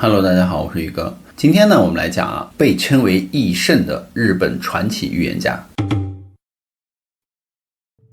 Hello， 大家好，我是宇哥。今天呢，我们来讲被称为义圣的日本传奇预言家。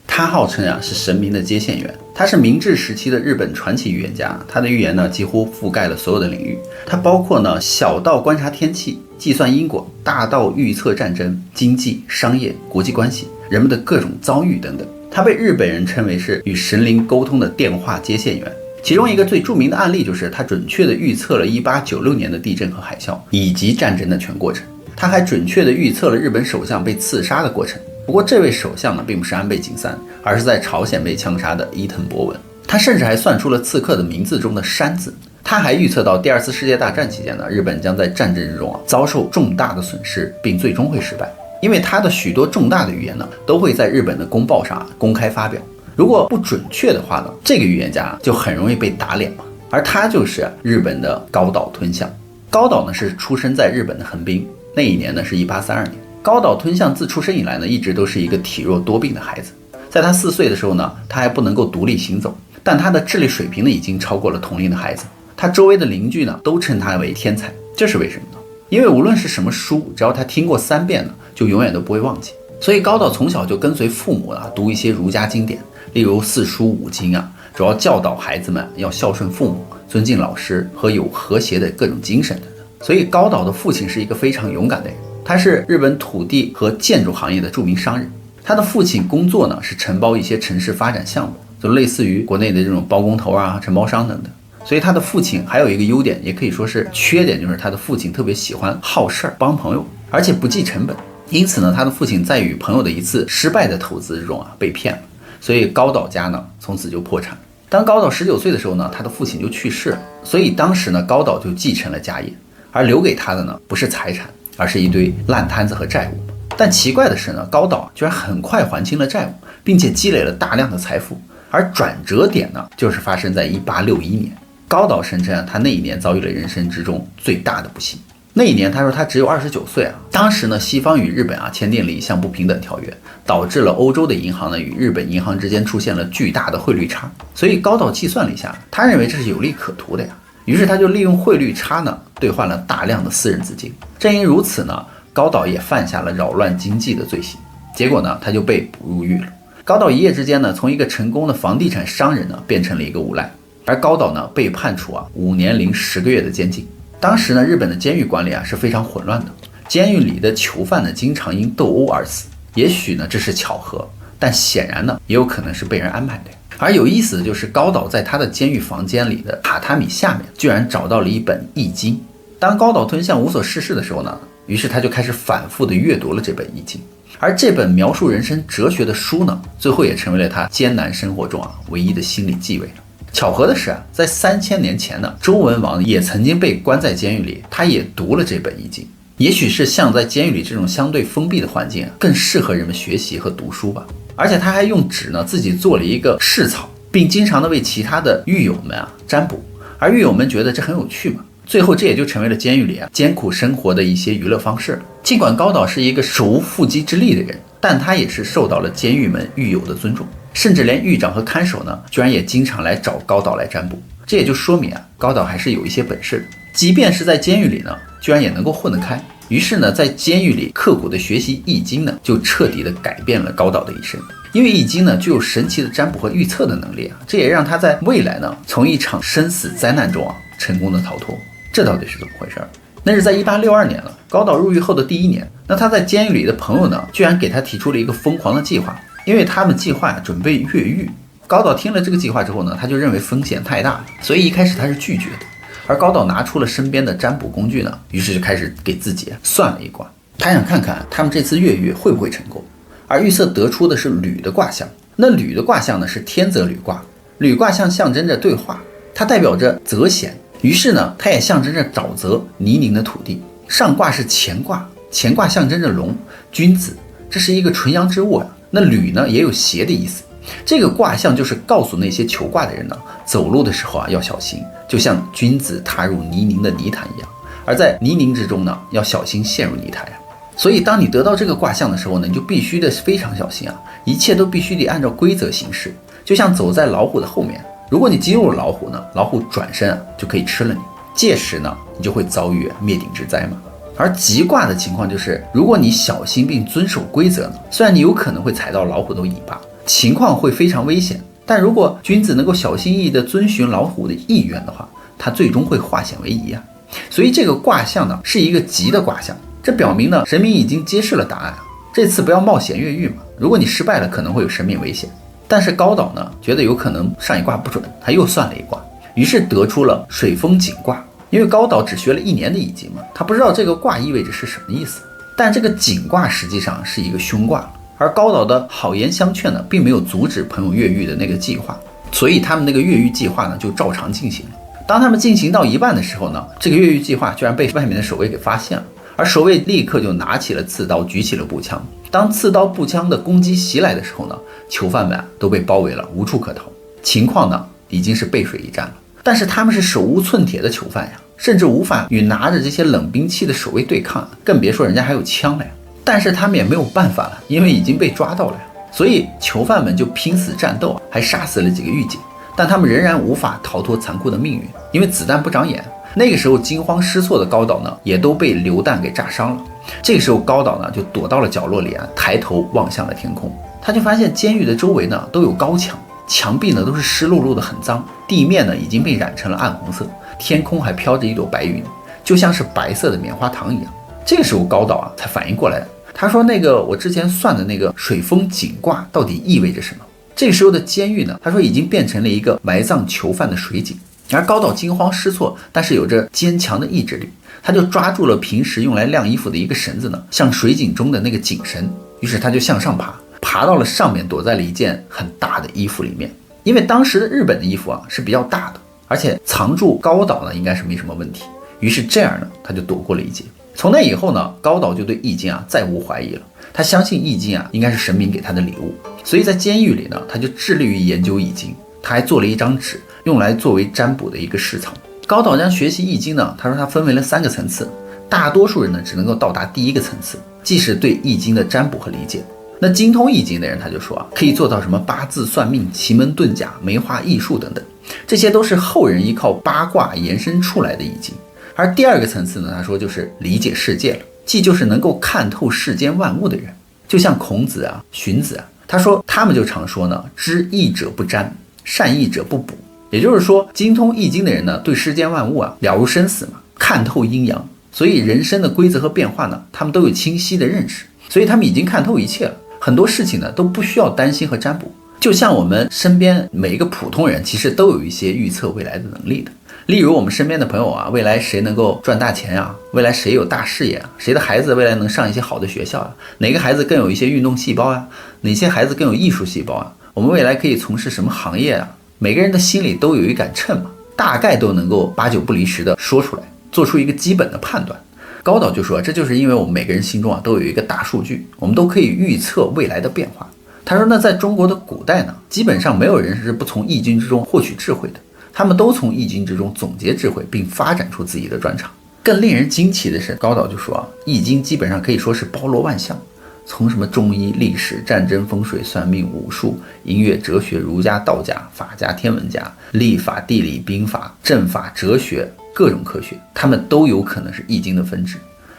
他号称是神明的接线员，他是明治时期的日本传奇预言家。他的预言呢，几乎覆盖了所有的领域。他包括呢，小到观察天气、计算因果，大到预测战争、经济、商业、国际关系、人们的各种遭遇等等。他被日本人称为是与神灵沟通的电话接线员。其中一个最著名的案例就是他准确地预测了1896年的地震和海啸以及战争的全过程。他还准确地预测了日本首相被刺杀的过程。不过这位首相呢，并不是安倍晋三，而是在朝鲜被枪杀的伊藤博文。他甚至还算出了刺客的名字中的山字。他还预测到第二次世界大战期间呢，日本将在战争之中遭受重大的损失，并最终会失败。因为他的许多重大的预言呢，都会在日本的公报上公开发表。如果不准确的话呢，这个预言家就很容易被打脸嘛。而他就是日本的高岛吞象。高岛呢是出生在日本的横滨，那一年呢是1832年。高岛吞象自出生以来呢，一直都是一个体弱多病的孩子。在他4岁的时候呢，他还不能够独立行走，但他的智力水平呢已经超过了同龄的孩子。他周围的邻居呢都称他为天才，这是为什么呢？因为无论是什么书，只要他听过3遍呢，就永远都不会忘记。所以高岛从小就跟随父母读一些儒家经典，例如4书5经主要教导孩子们要孝顺父母、尊敬老师和有和谐的各种精神等等。所以高岛的父亲是一个非常勇敢的人，他是日本土地和建筑行业的著名商人。他的父亲工作呢是承包一些城市发展项目，就类似于国内的这种包工头承包商等等。所以他的父亲还有一个优点，也可以说是缺点，就是他的父亲特别喜欢好事儿、帮朋友，而且不计成本。因此呢，他的父亲在与朋友的一次失败的投资之中被骗了，所以高岛家呢从此就破产。当高岛19岁的时候呢，他的父亲就去世了，所以当时呢，高岛就继承了家业，而留给他的呢不是财产，而是一堆烂摊子和债务。但奇怪的是呢，高岛居然很快还清了债务，并且积累了大量的财富。而转折点呢，就是发生在1861年。高岛声称他那一年遭遇了人生之中最大的不幸。那一年他说他只有29岁当时呢，西方与日本签订了一项不平等条约，导致了欧洲的银行呢与日本银行之间出现了巨大的汇率差。所以高岛计算了一下，他认为这是有利可图的于是他就利用汇率差呢兑换了大量的私人资金。正因如此呢，高岛也犯下了扰乱经济的罪行，结果呢他就被捕入狱了。高岛一夜之间呢，从一个成功的房地产商人呢变成了一个无赖。而高岛呢被判处5年零10个月的监禁。当时呢，日本的监狱管理是非常混乱的，监狱里的囚犯呢经常因斗殴而死。也许呢这是巧合，但显然呢也有可能是被人安排的。而有意思的就是高岛在他的监狱房间里的榻榻米下面居然找到了一本易经。当高岛吞象无所事事的时候呢，于是他就开始反复的阅读了这本易经。而这本描述人生哲学的书呢，最后也成为了他艰难生活中唯一的心理寄慰了。巧合的是在3000年前呢，周文王也曾经被关在监狱里，他也读了这本易经。也许是像在监狱里这种相对封闭的环境更适合人们学习和读书吧。而且他还用纸呢自己做了一个蓍草，并经常的为其他的狱友们占卜，而狱友们觉得这很有趣嘛。最后这也就成为了监狱里艰苦生活的一些娱乐方式。尽管高岛是一个手无缚鸡之力的人，但他也是受到了监狱们狱友的尊重，甚至连狱长和看守呢，居然也经常来找高岛来占卜。这也就说明高岛还是有一些本事的，即便是在监狱里呢，居然也能够混得开。于是呢，在监狱里刻苦的学习易经呢，就彻底的改变了高岛的一生。因为易经呢具有神奇的占卜和预测的能力这也让他在未来呢从一场生死灾难中成功的逃脱。这到底是怎么回事？那是在1862年了，高岛入狱后的第1年，那他在监狱里的朋友呢，居然给他提出了一个疯狂的计划，因为他们计划准备越狱。高岛听了这个计划之后呢，他就认为风险太大了，所以一开始他是拒绝的。而高岛拿出了身边的占卜工具呢，于是就开始给自己算了一卦，他想看看他们这次越狱会不会成功。而预测得出的是履的卦象，那履的卦象呢是天泽履卦，履卦象象征着对话，它代表着泽咸。于是呢，它也象征着沼泽泥泞的土地。上卦是乾卦，乾卦象征着龙君子，这是一个纯阳之物那履呢也有邪的意思。这个卦象就是告诉那些求卦的人呢，走路的时候要小心，就像君子踏入泥泞的泥潭一样，而在泥泞之中呢，要小心陷入泥潭所以当你得到这个卦象的时候呢，你就必须的非常小心一切都必须得按照规则行事，就像走在老虎的后面。如果你激怒了老虎呢，老虎转身就可以吃了你。届时呢，你就会遭遇灭顶之灾嘛。而吉卦的情况就是，如果你小心并遵守规则呢，虽然你有可能会踩到老虎的尾巴，情况会非常危险，但如果君子能够小心翼翼地遵循老虎的意愿的话，他最终会化险为夷啊。所以这个卦象呢是一个吉的卦象，这表明呢神明已经揭示了答案啊。这次不要冒险越狱嘛，如果你失败了可能会有生命危险。但是高导呢觉得有可能上一卦不准，他又算了一卦，于是得出了水风井卦。因为高导只学了1年的易经嘛，他不知道这个卦意味着是什么意思。但这个井卦实际上是一个凶卦，而高导的好言相劝呢，并没有阻止朋友越狱的那个计划，所以他们那个越狱计划呢就照常进行了。当他们进行到一半的时候呢，这个越狱计划居然被外面的守卫给发现了，而守卫立刻就拿起了刺刀，举起了步枪。当刺刀步枪的攻击袭来的时候呢，囚犯们都被包围了，无处可逃，情况呢已经是背水一战了。但是他们是手无寸铁的囚犯呀，甚至无法与拿着这些冷兵器的守卫对抗，更别说人家还有枪了呀。但是他们也没有办法了，因为已经被抓到了呀。所以囚犯们就拼死战斗，还杀死了几个狱警，但他们仍然无法逃脱残酷的命运，因为子弹不长眼。那个时候惊慌失措的高导呢，也都被流弹给炸伤了。这个时候高导呢就躲到了角落里啊，抬头望向了天空。他就发现监狱的周围呢都有高墙，墙壁呢都是湿漉漉的，很脏，地面呢已经被染成了暗红色，天空还飘着一朵白云，就像是白色的棉花糖一样。这个时候高导啊才反应过来，他说那个我之前算的那个水风井卦到底意味着什么？这个时候的监狱呢，他说已经变成了一个埋葬囚犯的水井。而高导惊慌失措，但是有着坚强的意志力，他就抓住了平时用来晾衣服的一个绳子呢，像水井中的那个井绳，于是他就向上爬到了上面，躲在了一件很大的衣服里面。因为当时的日本的衣服啊是比较大的，而且藏住高导呢应该是没什么问题，于是这样呢他就躲过了一劫。从那以后呢，高导就对易经啊再无怀疑了，他相信易经啊应该是神明给他的礼物，所以在监狱里呢，他就致力于研究易经，他还做了一张纸，用来作为占卜的一个试藏。高导将学习易经呢，他说他分为了3个层次，大多数人呢只能够到达第1个层次，即是对易经的占卜和理解。那精通易经的人他就说啊，可以做到什么八字算命、奇门遁甲、梅花易数等等，这些都是后人依靠八卦延伸出来的易经。而第2个层次呢，他说就是理解世界了，即就是能够看透世间万物的人，就像孔子啊、荀子啊，他说他们就常说呢，知易者不占，善易者不卜。也就是说，精通易经的人呢，对世间万物啊了如生死嘛，看透阴阳，所以人生的规则和变化呢，他们都有清晰的认识，所以他们已经看透一切了，很多事情呢都不需要担心和占卜。就像我们身边每一个普通人，其实都有一些预测未来的能力的。例如我们身边的朋友啊，未来谁能够赚大钱啊，未来谁有大事业啊，谁的孩子未来能上一些好的学校啊，哪个孩子更有一些运动细胞啊，哪些孩子更有艺术细胞啊，我们未来可以从事什么行业啊，每个人的心里都有一杆秤嘛，大概都能够8、9不离10的说出来，做出一个基本的判断。高导就说，这就是因为我们每个人心中啊都有一个大数据，我们都可以预测未来的变化。他说，那在中国的古代呢，基本上没有人是不从易经之中获取智慧的，他们都从易经之中总结智慧，并发展出自己的专长。更令人惊奇的是，高导就说啊，易经基本上可以说是包罗万象，从什么中医、历史、战争、风水、算命、武术、音乐、哲学、儒家、道家、法家、天文家、历法、地理、兵法、政法、哲学，各种科学，他们都有可能是易经的分支。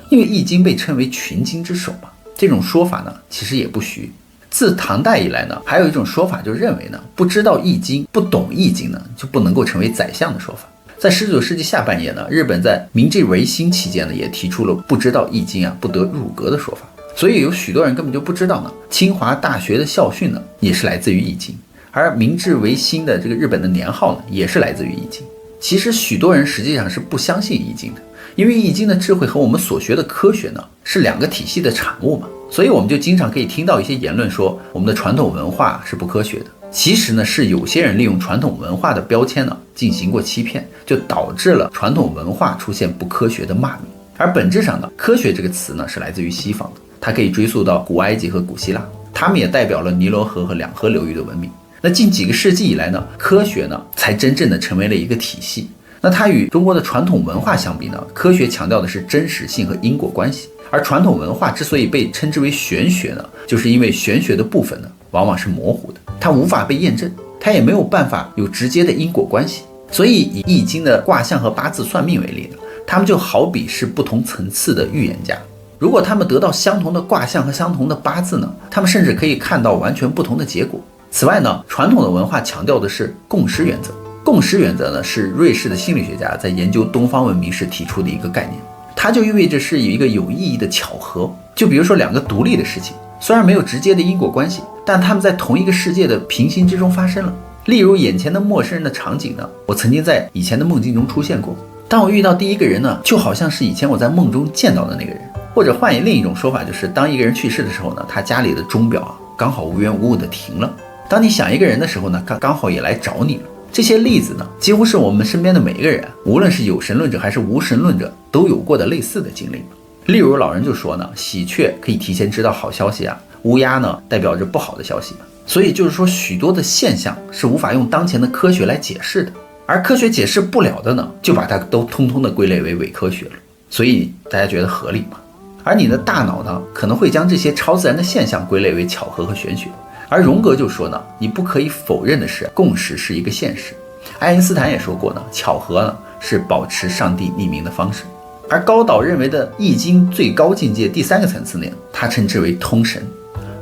因为易经被称为群经之首嘛，这种说法呢其实也不虚。自唐代以来呢，还有一种说法就认为呢，不知道易经、不懂易经呢，就不能够成为宰相的说法。在19世纪下半叶呢，日本在明治维新期间呢，也提出了不知道易经啊不得入阁的说法。所以有许多人根本就不知道呢，清华大学的校训呢也是来自于易经，而明治维新的这个日本的年号呢也是来自于易经。其实许多人实际上是不相信易经的，因为易经的智慧和我们所学的科学呢是2个体系的产物嘛，所以我们就经常可以听到一些言论说我们的传统文化是不科学的。其实呢是有些人利用传统文化的标签呢进行过欺骗，就导致了传统文化出现不科学的骂名。而本质上呢，科学这个词呢是来自于西方的，它可以追溯到古埃及和古希腊，他们也代表了尼罗河和两河流域的文明。那近几个世纪以来呢，科学呢才真正的成为了一个体系。那它与中国的传统文化相比呢，科学强调的是真实性和因果关系，而传统文化之所以被称之为玄学呢，就是因为玄学的部分呢往往是模糊的，它无法被验证，它也没有办法有直接的因果关系。所以以易经的卦象和八字算命为例呢，他们就好比是不同层次的预言家。如果他们得到相同的卦象和相同的八字呢，他们甚至可以看到完全不同的结果。此外呢，传统的文化强调的是共识原则。共识原则呢，是瑞士的心理学家在研究东方文明时提出的一个概念，它就意味着是有一个有意义的巧合。就比如说两个独立的事情，虽然没有直接的因果关系，但他们在同一个世界的平行之中发生了。例如眼前的陌生人的场景呢，我曾经在以前的梦境中出现过。当我遇到第一个人呢，就好像是以前我在梦中见到的那个人。或者换以另一种说法，就是当一个人去世的时候呢，他家里的钟表刚好无缘无故的停了。当你想一个人的时候呢，刚好也来找你了。这些例子呢，几乎是我们身边的每一个人，无论是有神论者还是无神论者，都有过的类似的经历。例如老人就说呢，喜鹊可以提前知道好消息啊，乌鸦呢代表着不好的消息。所以就是说，许多的现象是无法用当前的科学来解释的，而科学解释不了的呢，就把它都通通的归类为伪科学了。所以大家觉得合理吗？而你的大脑呢，可能会将这些超自然的现象归类为巧合和玄学。而荣格就说呢，你不可以否认的是，共识是一个现实。爱因斯坦也说过呢，巧合呢是保持上帝匿名的方式。而高岛认为的易经最高境界第三个层次呢，他称之为通神。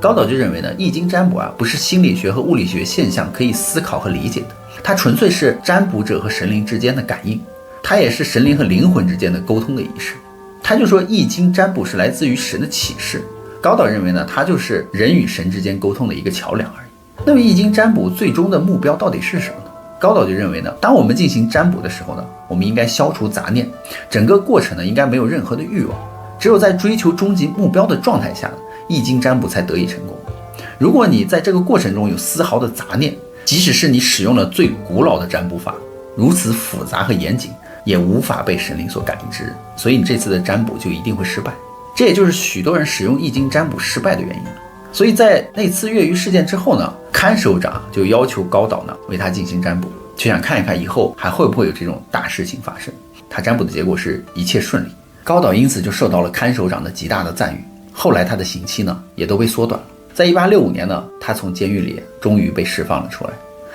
高岛就认为呢，易经占卜啊，不是心理学和物理学现象可以思考和理解的，它纯粹是占卜者和神灵之间的感应，它也是神灵和灵魂之间的沟通的仪式。他就说易经占卜是来自于神的启示。高岛认为呢，它就是人与神之间沟通的一个桥梁而已。那么易经占卜最终的目标到底是什么呢？高岛就认为呢，当我们进行占卜的时候呢，我们应该消除杂念，整个过程呢应该没有任何的欲望，只有在追求终极目标的状态下呢，易经占卜才得以成功。如果你在这个过程中有丝毫的杂念，即使是你使用了最古老的占卜法，如此复杂和严谨，也无法被神灵所感应之，所以你这次的占卜就一定会失败。这也就是许多人使用易经占卜失败的原因。所以在那次越狱事件之后呢，看守长就要求高岛呢为他进行占卜，就想看一看以后还会不会有这种大事情发生。他占卜的结果是一切顺利，高岛因此就受到了看守长的极大的赞誉。后来他的刑期呢也都被缩短了。在1865年呢，他从监狱里终于被释放了出来。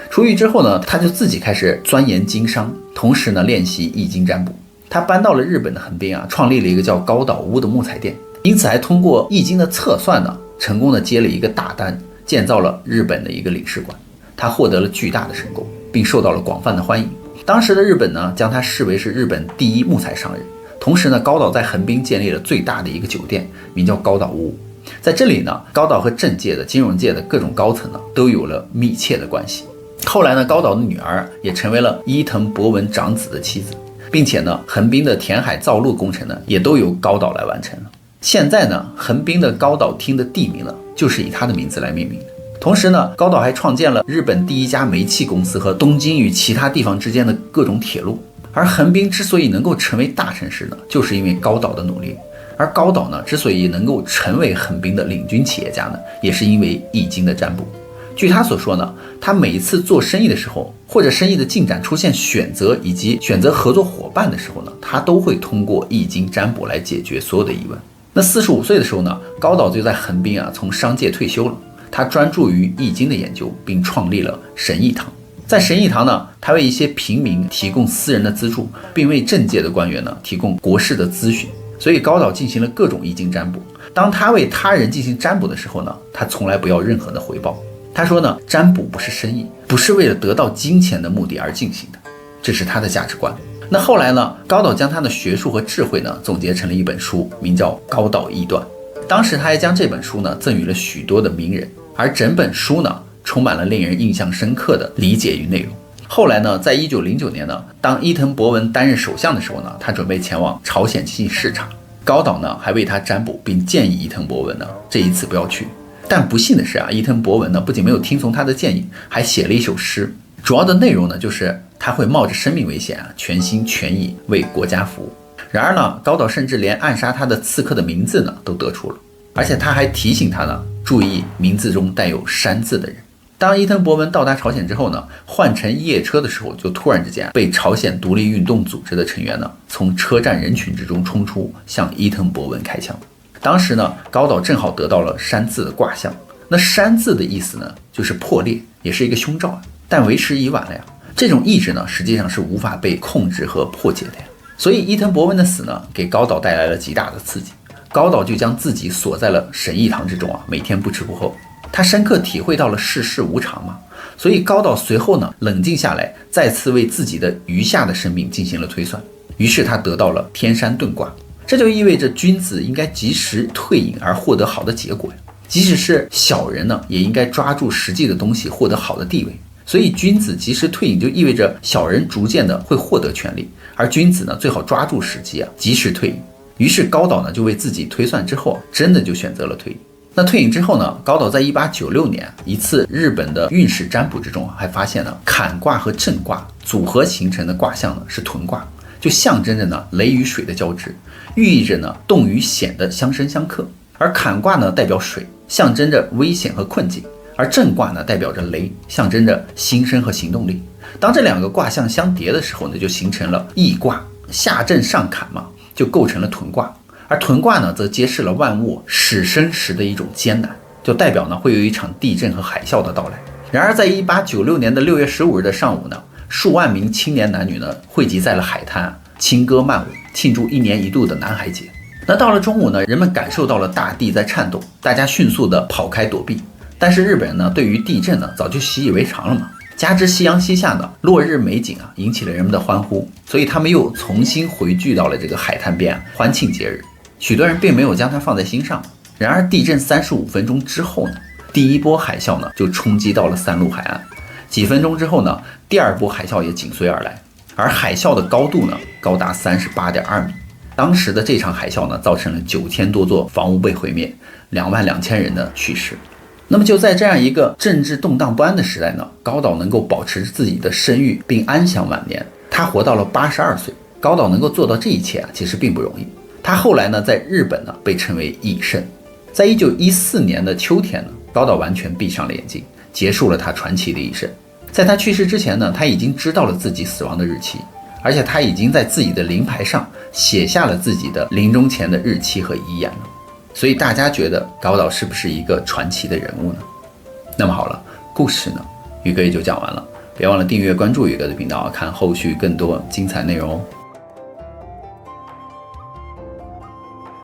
出狱之后呢，他就自己开始钻研经商，同时呢练习易经占卜。他搬到了日本的横滨啊，创立了一个叫高岛屋的木材店，因此还通过易经的测算呢，成功的接了一个大单，建造了日本的一个领事馆。他获得了巨大的成功，并受到了广泛的欢迎。当时的日本呢，将他视为是日本第一木材商人。同时呢，高岛在横滨建立了最大的一个酒店，名叫高岛屋。在这里呢，高岛和政界的、金融界的各种高层呢，都有了密切的关系。后来呢，高岛的女儿也成为了伊藤博文长子的妻子。并且呢，横滨的填海造陆工程呢，也都由高岛来完成了。现在呢，横滨的高岛町的地名呢，就是以他的名字来命名的。同时呢，高岛还创建了日本第一家煤气公司和东京与其他地方之间的各种铁路。而横滨之所以能够成为大城市呢，就是因为高岛的努力。而高岛呢，之所以能够成为横滨的领军企业家呢，也是因为易经的占卜。据他所说呢，他每一次做生意的时候，或者生意的进展出现选择以及选择合作伙伴的时候呢，他都会通过易经占卜来解决所有的疑问。那45岁的时候呢，高岛就在横滨从商界退休了。他专注于易经的研究，并创立了神义堂。在神义堂呢，他为一些平民提供私人的资助，并为政界的官员呢提供国事的咨询。所以高岛进行了各种易经占卜。当他为他人进行占卜的时候呢，他从来不要任何的回报。他说呢，占卜不是生意，不是为了得到金钱的目的而进行的，这是他的价值观。那后来呢，高岛将他的学术和智慧呢总结成了一本书，名叫《高岛易断》。当时他还将这本书呢赠予了许多的名人，而整本书呢充满了令人印象深刻的理解与内容。后来呢，在1909年呢，当伊藤博文担任首相的时候呢，他准备前往朝鲜进行视察。高岛呢还为他占卜，并建议伊藤博文呢这一次不要去。但不幸的是伊藤博文呢不仅没有听从他的建议，还写了一首诗。主要的内容呢就是他会冒着生命危险全心全意为国家服务。然而呢，高岛甚至连暗杀他的刺客的名字呢都得出了，而且他还提醒他呢注意名字中带有山字的人。当伊藤博文到达朝鲜之后呢，换乘夜车的时候，就突然之间被朝鲜独立运动组织的成员呢从车站人群之中冲出，向伊藤博文开枪。当时呢，高岛正好得到了山字的卦象。那山字的意思呢，就是破裂，也是一个凶兆，但为时已晚了呀。这种意志呢，实际上是无法被控制和破解的呀。所以伊藤博文的死呢，给高岛带来了极大的刺激。高岛就将自己锁在了神义堂之中啊，每天不吃不喝。他深刻体会到了世事无常嘛，所以高岛随后呢，冷静下来，再次为自己的余下的生命进行了推算。于是他得到了天山遁卦，这就意味着君子应该及时退隐而获得好的结果呀。即使是小人呢，也应该抓住实际的东西，获得好的地位。所以君子及时退隐就意味着小人逐渐的会获得权力，而君子呢，最好抓住时机啊，及时退隐。于是高岛呢，就为自己推算之后，真的就选择了退隐。那退隐之后呢，高岛在1896年一次日本的运势占卜之中还发现了坎卦和震卦组合形成的卦象呢是屯卦，就象征着呢雷与水的交织，寓意着呢动与险的相生相克。而坎卦呢代表水，象征着危险和困境，而震卦呢代表着雷，象征着新生和行动力。当这两个卦象相叠的时候呢，就形成了易卦，下震上坎嘛，就构成了屯卦。而屯卦呢，则揭示了万物始生时的一种艰难，就代表呢会有一场地震和海啸的到来。然而在1896年的6月15日的上午呢，数万名青年男女呢汇集在了海滩，轻歌曼舞，庆祝1年1度的南海节。那到了中午呢，人们感受到了大地在颤动，大家迅速的跑开躲避。但是日本人呢，对于地震呢早就习以为常了嘛，加之夕阳西下呢，落日美景啊，引起了人们的欢呼，所以他们又重新回聚到了这个海滩边，欢庆节日。许多人并没有将它放在心上。然而地震35分钟之后呢，第一波海啸呢就冲击到了三陆海岸。几分钟之后呢，第二波海啸也紧随而来，而海啸的高度呢高达38.2米。当时的这场海啸呢，造成了9000多座房屋被毁灭，22000人的去世。那么就在这样一个政治动荡不安的时代呢，高岛能够保持自己的声誉并安享晚年，他活到了82岁。高岛能够做到这一切啊，其实并不容易。他后来呢，在日本呢被称为义圣。在1914年的秋天呢，高岛完全闭上了眼睛，结束了他传奇的一生。在他去世之前呢，他已经知道了自己死亡的日期，而且他已经在自己的灵牌上写下了自己的临终前的日期和遗言了。所以大家觉得高岛是不是一个传奇的人物呢？那么好了，故事呢，宇哥也就讲完了。别忘了订阅关注宇哥的频道，看后续更多精彩内容哦。